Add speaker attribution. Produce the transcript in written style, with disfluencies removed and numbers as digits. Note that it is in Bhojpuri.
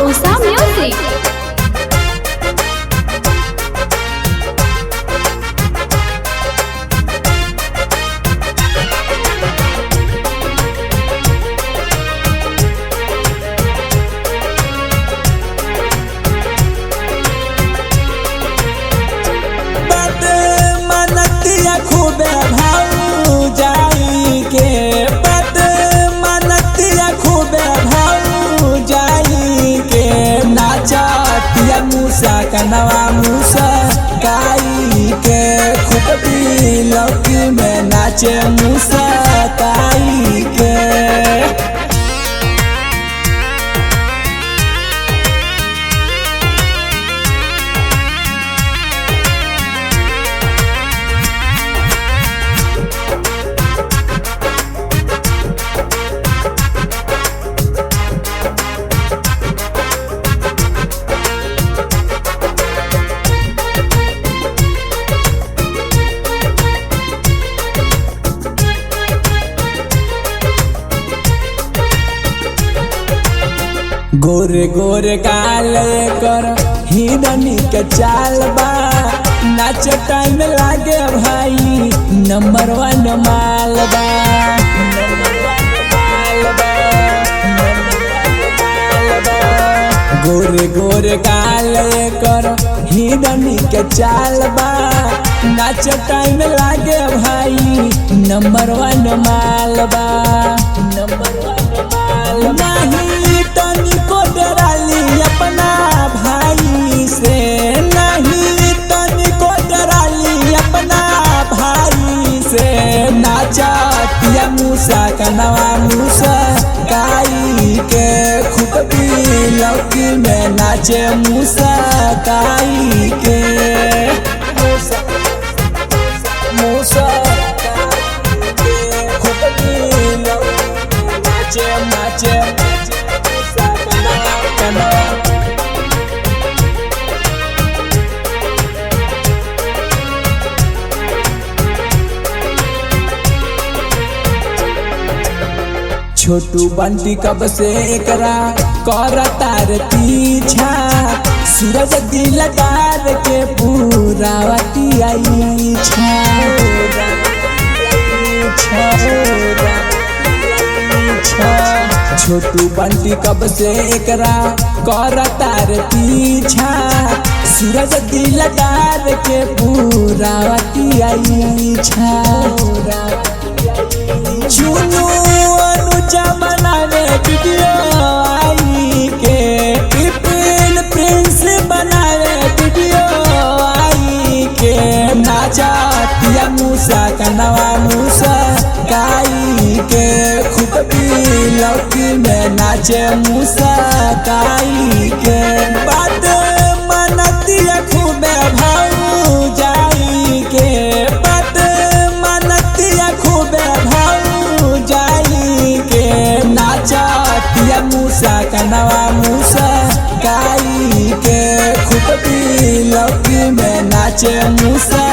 Speaker 1: Usa Music.
Speaker 2: खूबे भाऊ जाई के बात मनतिया खूबे भाऊ जाई के नाचतिया मूसा कनवा मूसा गाई के खुद लौकी में नाचे मूसा गाई के गोरे गोरे गाल कर हिरनी के चाल बा नाच टाइम लागे भाई नंबर 1 माल बा गोरे गोरे गाल कर हिरनी के चाल बा नाच टाइम लागे भाई नंबर 1 माल बा नंबर 1 माल नहीं तनिको डराली अपना भाई से नहीं तनिको डराली अपना भाई से नाचतिया मूसा कनवा मूसा गाई के खुद लौकी में नाचे मूसा गाई के मूसा मूसा खुद लौकी नाचे नाचे छोटू बंटी कब से एकरा करता रे पीछा सूरज दिलदार के पूरा वटी आई छोटू बंटी कब से एकरा करता रे पीछा सूरज दिलदार के पूरा वटी आई चुनू अनुजा बनावे वीडियो आई के पिपिन प्रिंस बनावे वीडियो आई के नाचतिया मूसा कनवा मूसा गाई के खुद लौकी में नाचे मूसा गाई के बात मनतिया खूबे भाऊ जाई के बात मनतिया खूबे भाऊ जाई के नाचतिया मूसा कनवा मूसा गाई के खुद लौकी में नाचे मूसा